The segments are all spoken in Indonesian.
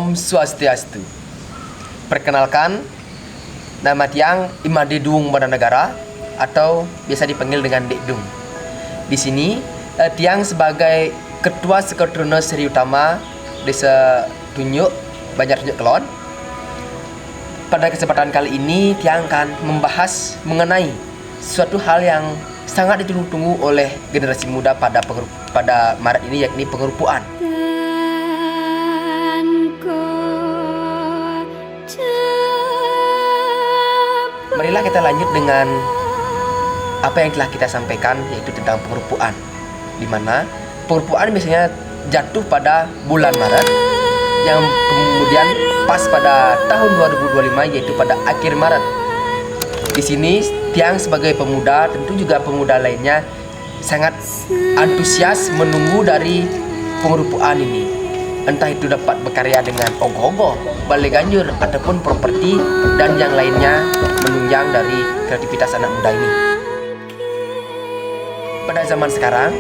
Om Swastiastu. Perkenalkan, nama tiang Imade Dung Bandanegara atau biasa dipanggil dengan Dek Dung. Di sini tiang sebagai Ketua Sekoturno Seri Utama Desa Tunjuk, Banjar Tunjuk Kelon. Pada kesempatan kali ini tiang akan membahas mengenai suatu hal yang sangat ditunggu-tunggu oleh generasi muda pada Maret ini, yakni pengerupuan. Marilah kita lanjut dengan apa yang telah kita sampaikan, yaitu tentang pengerupuan, di mana pengerupuan biasanya jatuh pada bulan Maret, yang kemudian pas pada tahun 2025, yaitu pada akhir Maret. Di sini tiang sebagai pemuda, tentu juga pemuda lainnya sangat antusias menunggu dari pengerupuan ini. Entah itu dapat berkarya dengan ogoh-ogoh, balai ganjur, ataupun properti dan yang lainnya menunjang dari kreativitas anak muda ini. Pada zaman sekarang,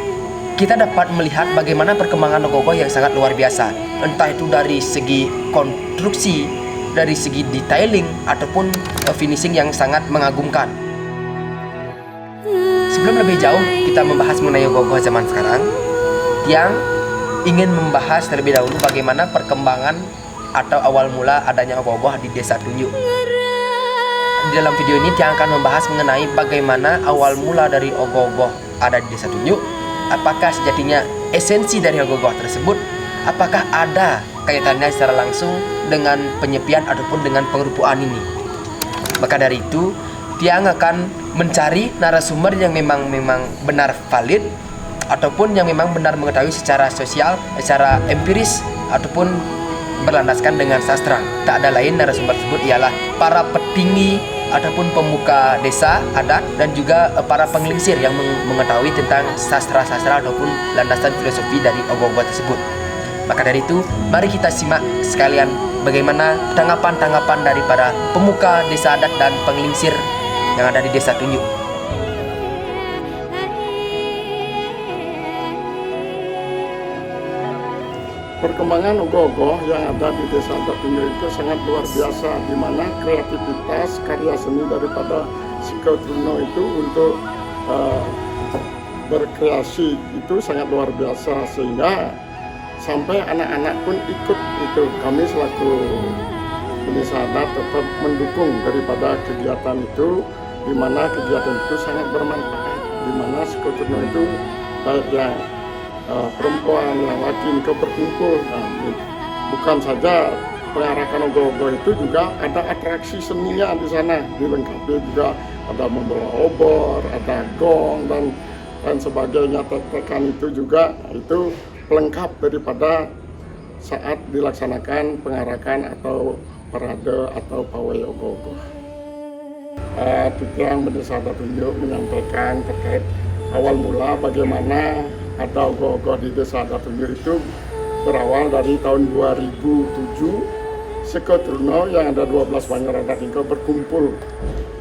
kita dapat melihat bagaimana perkembangan ogoh-ogoh yang sangat luar biasa. Entah itu dari segi konstruksi, dari segi detailing, ataupun finishing yang sangat mengagumkan. Sebelum lebih jauh kita membahas mengenai ogoh-ogoh zaman sekarang, tiang ingin membahas terlebih dahulu bagaimana perkembangan atau awal mula adanya ogoh-ogoh di Desa Tunjuk. Di dalam video ini tiang akan membahas mengenai bagaimana awal mula dari ogoh-ogoh ada di Desa Tunjuk. Apakah sejatinya esensi dari ogoh-ogoh tersebut, apakah ada kaitannya secara langsung dengan penyepian ataupun dengan pengerupuan ini. Maka dari itu tiang akan mencari narasumber yang memang benar valid, ataupun yang memang benar mengetahui secara sosial, secara empiris, ataupun berlandaskan dengan sastra. Tak ada lain narasumber tersebut ialah para petinggi ataupun pemuka desa adat dan juga para penglingsir yang mengetahui tentang sastra-sastra ataupun landasan filosofi dari ogoh-ogoh tersebut. Maka dari itu, mari kita simak sekalian bagaimana tanggapan-tanggapan dari para pemuka desa adat dan penglingsir yang ada di Desa Tunjuk. Perkembangan ogoh-ogoh yang ada di Desa Adat Tunjuk itu sangat luar biasa, di mana kreativitas karya seni daripada Sekoturno itu untuk berkreasi itu sangat luar biasa, sehingga sampai anak-anak pun ikut itu. Kami selaku Desa Adat tetap mendukung daripada kegiatan itu, di mana kegiatan itu sangat bermanfaat, di mana Sekoturno itu baik yang perempuan, yang laki itu berkumpul. Bukan saja pengarakan ogoh-ogoh itu, juga ada atraksi seninya di sana, dilengkapi juga ada membawa obor, ada gong dan sebagainya. Tek-tekan itu juga itu pelengkap daripada saat dilaksanakan pengarakan atau parade atau pawai ogoh-ogoh. Tiang Desa Adat Tunjuk menyampaikan terkait awal mula bagaimana ada ogoh-ogoh di Desa Adat Tunjuk itu berawal dari tahun 2007. Sekoturno yang ada 12 Banjar Adat itu berkumpul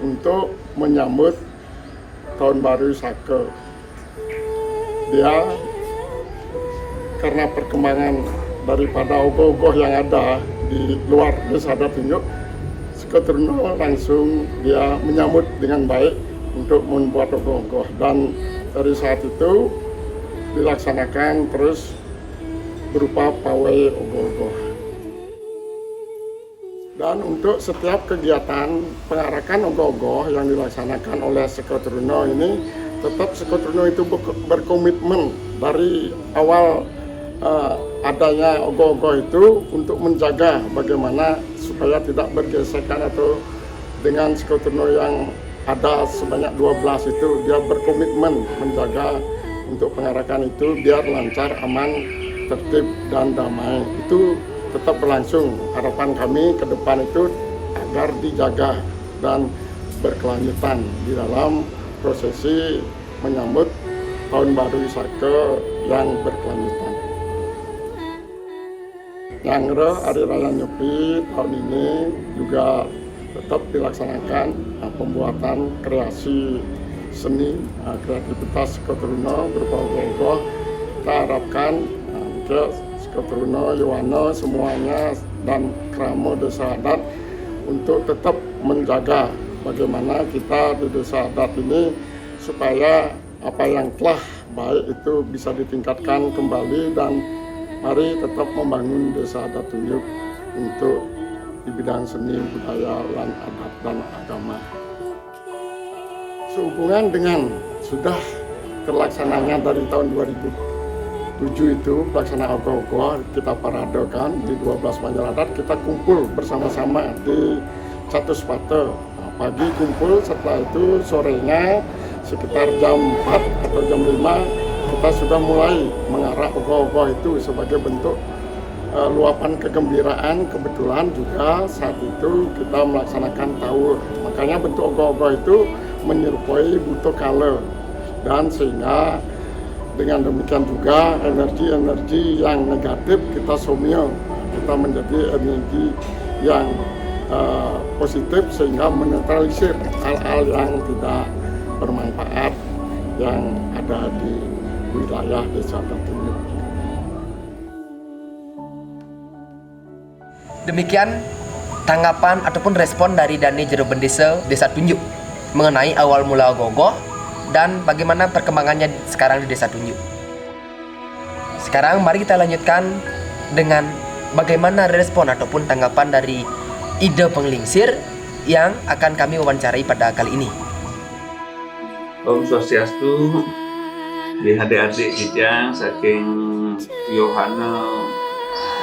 untuk menyambut Tahun Baru Sake. Dia karena perkembangan daripada ogoh-ogoh yang ada di luar Desa Adat Tunjuk, Sekoturno langsung dia menyambut dengan baik untuk membuat ogoh-ogoh, dan dari saat itu dilaksanakan terus berupa pawai ogoh-ogoh. Dan untuk setiap kegiatan pengarakan ogoh-ogoh yang dilaksanakan oleh Sekoturno ini, tetap Sekoturno itu berkomitmen dari awal adanya ogoh-ogoh itu untuk menjaga bagaimana supaya tidak bergesekan, atau dengan Sekoturno yang ada sebanyak 12 itu dia berkomitmen menjaga untuk pengarakan itu biar lancar, aman, tertib dan damai. Itu tetap berlangsung. Harapan kami ke depan itu agar dijaga dan berkelanjutan di dalam prosesi menyambut Tahun Baru Sake yang berkelanjutan. Nyangre Hari Raya Nyepi tahun ini juga tetap dilaksanakan pembuatan kreasi seni, kreativitas Sekoturno berupa ogoh-ogoh. Kita harapkan Sekoturno, Yuwono semuanya dan Kramo Desa Adat untuk tetap menjaga bagaimana kita di Desa Adat ini supaya apa yang telah baik itu bisa ditingkatkan kembali, dan mari tetap membangun Desa Adat Tunjuk untuk di bidang seni, budaya, dan adat dan agama. Sehubungan dengan sudah terlaksananya dari tahun 2007 itu pelaksanaan ogoh-ogoh, kita paradekan di 12 Banjar Adat, kita kumpul bersama-sama di satu spate. Pagi kumpul, setelah itu sorenya sekitar jam 4 atau jam 5 kita sudah mulai mengarah ogoh-ogoh itu sebagai bentuk luapan kegembiraan. Kebetulan juga saat itu kita melaksanakan tawur, makanya bentuk ogoh-ogoh itu menyerupai buto kale, dan sehingga dengan demikian juga energi-energi yang negatif kita somyo, kita menjadi energi yang positif sehingga menetralisir hal-hal yang tidak bermanfaat yang ada di wilayah Desa Adat Tunjuk. Demikian tanggapan ataupun respon dari Dani Jero Bendesa Desa Tunjuk mengenai awal mula ogoh-ogoh dan bagaimana perkembangannya sekarang di Desa Tunjuk. Sekarang mari kita lanjutkan dengan bagaimana respon ataupun tanggapan dari Ida Penglingsir yang akan kami wawancarai pada kali ini. Om Swastiastu, di adik-adik kita saking Yohana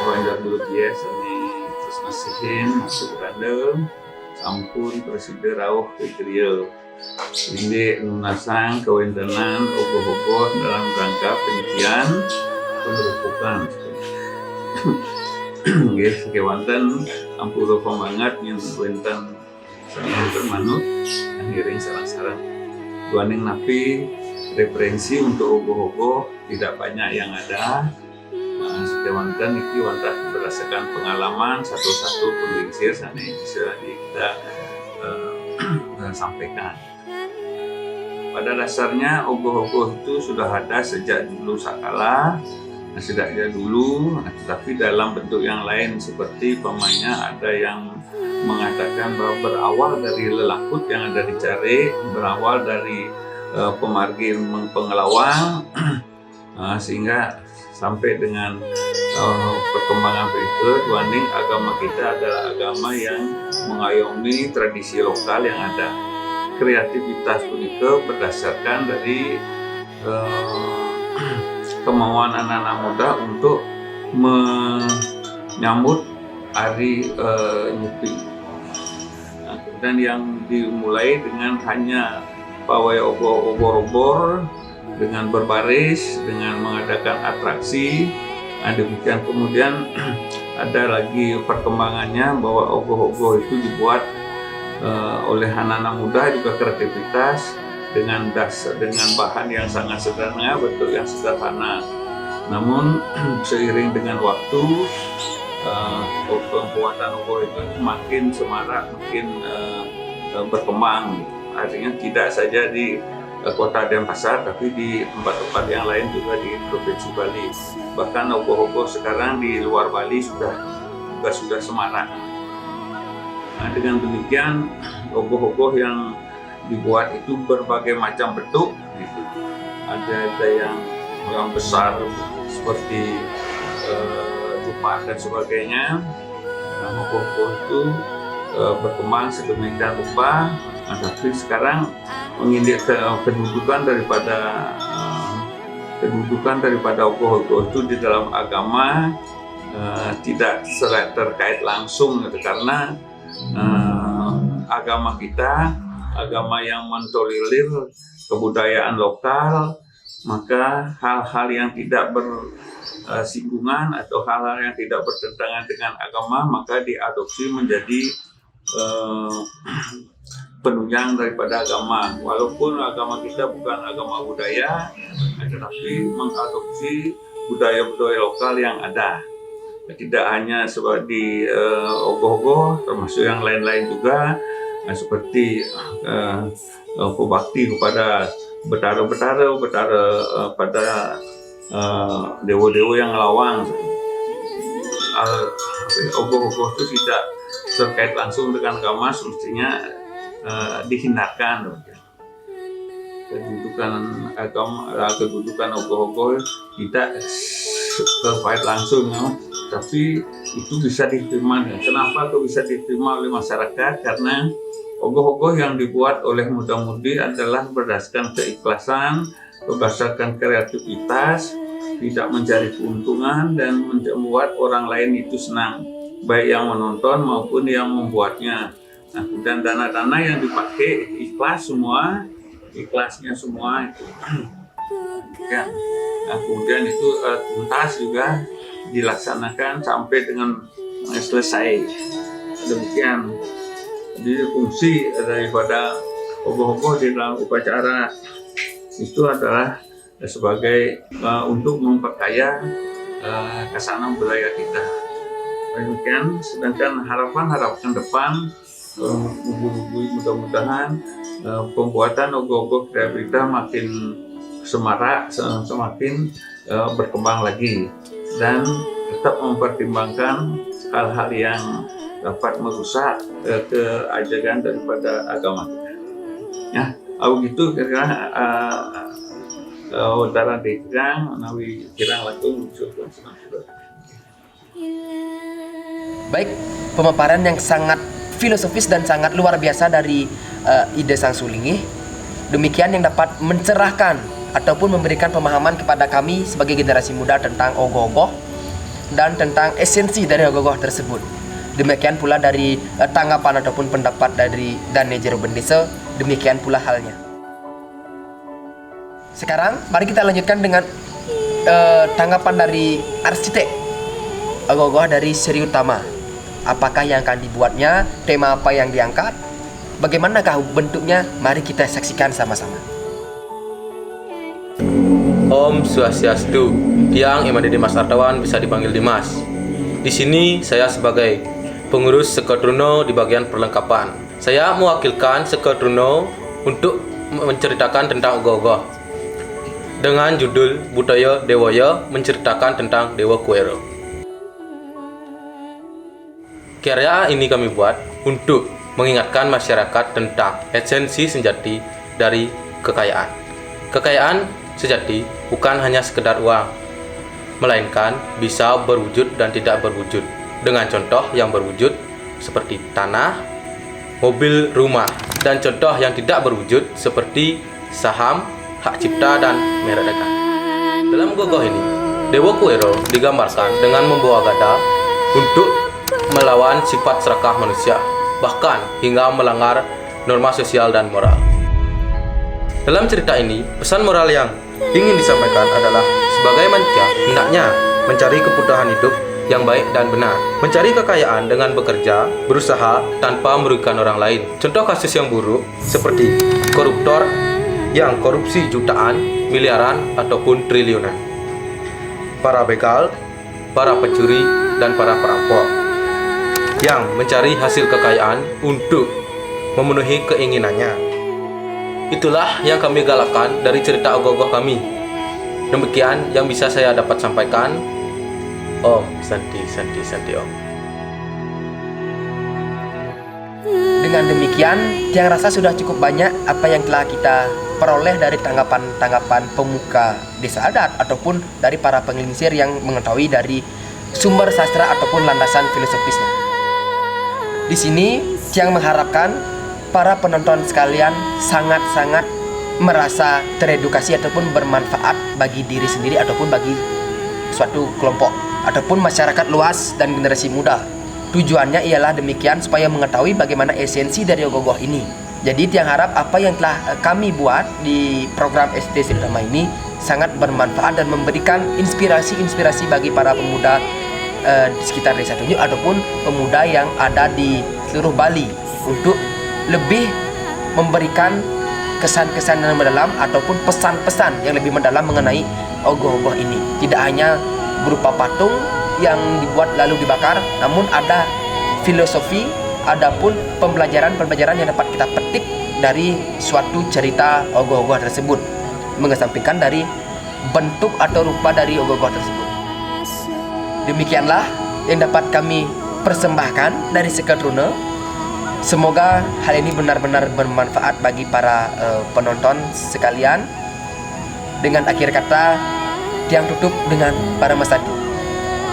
Wanjar dulu dia seni terus masihin masuk randa sampun presiden rauh ke kriya ini nunasang kewentenan ogoh-ogoh dalam rangka penelitian pengerupukan guys kewanten ampura pemangat yang wenten sangat manut akhirnya sarang-sarang duaning napi referensi untuk ogoh-ogoh tidak banyak yang ada. Sekewanten iki wantah berdasarkan pengalaman satu-satu penglingsir sana bisa kita sampaikan. Pada dasarnya ogoh-ogoh itu sudah ada sejak dulu sakala, sejak dulu, tetapi dalam bentuk yang lain seperti pemainnya ada yang mengatakan bahwa berawal dari lelakut yang ada di Care, berawal dari pemargi pengelawang, sehingga sampai dengan perkembangan berikut, Waning agama kita adalah agama yang mengayomi tradisi lokal yang ada. Kreativitas punika berdasarkan dari kemauan anak-anak muda untuk menyambut hari Nyepi. Nah, kemudian yang dimulai dengan hanya pawai obor-obor dengan berbaris, dengan mengadakan atraksi. Nah, demikian kemudian ada lagi perkembangannya bahwa ogoh-ogoh itu dibuat oleh anak-anak muda juga kreativitas dengan bahan yang sangat sederhana, bentuk yang sederhana. Namun seiring dengan waktu pembuatan ogoh itu makin semarak, makin berkembang. Artinya tidak saja di Kota Denpasar, tapi di tempat-tempat yang lain juga di Provinsi Bali. Bahkan ogoh-ogoh sekarang di luar Bali sudah semarak. Nah, dengan demikian ogoh-ogoh yang dibuat itu berbagai macam bentuk. Gitu. Ada yang besar seperti Jumat dan sebagainya. Nah, ogoh-ogoh itu berkembang sedemikian rupa. Nah, tapi sekarang mengindik kedudukan daripada ogoh-ogoh itu di dalam agama tidak terkait langsung gitu, karena agama kita agama yang mentolerir kebudayaan lokal, maka hal-hal yang tidak bersinggungan atau hal-hal yang tidak bertentangan dengan agama maka diadopsi menjadi penunjang daripada agama. Walaupun agama kita bukan agama budaya, tetapi mengadopsi budaya-budaya lokal yang ada. Tidak hanya seperti ogoh-ogoh, termasuk yang lain-lain juga, seperti pembakti kepada betara-betara pada dewa-dewa yang lawang. ogoh-ogoh itu tidak terkait langsung dengan agama, semestinya dihindarkan. Kedudukan agama, kedudukan ogoh-ogoh tidak terkait langsung, tapi itu bisa diterima. Kenapa itu bisa diterima oleh masyarakat? Karena ogoh-ogoh yang dibuat oleh muda-mudi adalah berdasarkan keikhlasan, berdasarkan kreativitas, tidak mencari keuntungan, dan membuat orang lain itu senang, baik yang menonton maupun yang membuatnya. Nah, dan dana-dana yang dipakai ikhlasnya semua itu. Ya. Nah, kemudian itu tuntas juga dilaksanakan sampai dengan selesai. Demikian. Jadi fungsi daripada ogoh-ogoh di dalam upacara itu adalah sebagai untuk memperkaya kesanaan budaya kita. Demikian. Sedangkan harapan depan, mudah-mudahan pembuatan ogoh-ogoh kita makin semarak, semakin berkembang lagi, dan tetap mempertimbangkan hal-hal yang dapat merusak keajaran daripada agama kita. Ya, begitu kira-kira darah dekang menawi kirang langsung syukur. Baik, pemaparan yang sangat filosofis dan sangat luar biasa dari Ide Sang Sulingih. Demikian yang dapat mencerahkan ataupun memberikan pemahaman kepada kami sebagai generasi muda tentang ogoh-ogoh dan tentang esensi dari ogoh-ogoh tersebut. Demikian pula dari tanggapan ataupun pendapat dari Dane Jero Bendesa, demikian pula halnya. Sekarang mari kita lanjutkan dengan tanggapan dari arsitek ogoh-ogoh dari Seri Utama. Apakah yang akan dibuatnya, tema apa yang diangkat, bagaimanakah bentuknya, mari kita saksikan sama-sama. Om Swastiastu, yang Imam Dimas Artawan bisa dipanggil Dimas. Di sini saya sebagai pengurus Sekotruno di bagian perlengkapan. Saya mewakilkan Sekotruno untuk menceritakan tentang ogoh-ogoh dengan judul Budaya Dewaya, menceritakan tentang Dewa Kuero. Karya ini kami buat untuk mengingatkan masyarakat tentang esensi sejati dari kekayaan. Kekayaan sejati bukan hanya sekedar uang, melainkan bisa berwujud dan tidak berwujud. Dengan contoh yang berwujud seperti tanah, mobil, rumah, dan contoh yang tidak berwujud seperti saham, hak cipta, dan merek dagang. Dalam ogoh-ogoh ini, Dewa Kuero digambarkan dengan membawa gada untuk melawan sifat serakah manusia, bahkan hingga melanggar norma sosial dan moral. Dalam cerita ini, pesan moral yang ingin disampaikan adalah sebagai manusia hendaknya mencari kebutuhan hidup yang baik dan benar, mencari kekayaan dengan bekerja, berusaha tanpa merugikan orang lain. Contoh kasus yang buruk seperti koruptor yang korupsi jutaan, miliaran, ataupun triliunan, para begal, para pencuri, dan para perampok yang mencari hasil kekayaan untuk memenuhi keinginannya. Itulah yang kami galakkan dari cerita ogoh-ogoh kami. Demikian yang bisa saya dapat sampaikan. Om Santi Om. Dengan demikian, Tiang rasa sudah cukup banyak apa yang telah kita peroleh dari tanggapan pemuka desa adat ataupun dari para penglingsir yang mengetahui dari sumber sastra ataupun landasan filosofisnya. Di sini, Tiang mengharapkan para penonton sekalian sangat-sangat merasa teredukasi ataupun bermanfaat bagi diri sendiri ataupun bagi suatu kelompok ataupun masyarakat luas dan generasi muda. Tujuannya ialah demikian supaya mengetahui bagaimana esensi dari ogoh-ogoh ini. Jadi Tiang harap apa yang telah kami buat di program ST Seri Utama ini sangat bermanfaat dan memberikan inspirasi-inspirasi bagi para pemuda di sekitar Desa Tunjuk ataupun pemuda yang ada di seluruh Bali untuk lebih memberikan kesan-kesan yang mendalam ataupun pesan-pesan yang lebih mendalam mengenai ogoh-ogoh ini. Tidak hanya berupa patung yang dibuat lalu dibakar, namun ada filosofi, adapun pembelajaran yang dapat kita petik dari suatu cerita ogoh-ogoh tersebut, mengesampingkan dari bentuk atau rupa dari ogoh-ogoh tersebut. Demikianlah yang dapat kami persembahkan dari Seketrune. Semoga hal ini benar-benar bermanfaat bagi para penonton sekalian. Dengan akhir kata, tiang tutup dengan para Santi.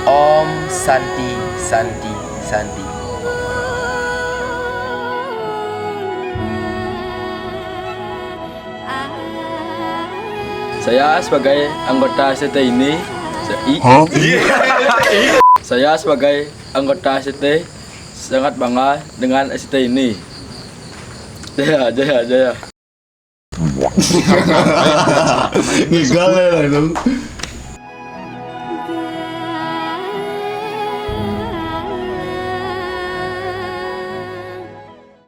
Om Santi Santi Santi. Saya sebagai anggota ST ini, saya sebagai anggota ST sangat bangga dengan ST ini. Jaya, jaya, jaya. Gagal lah dong.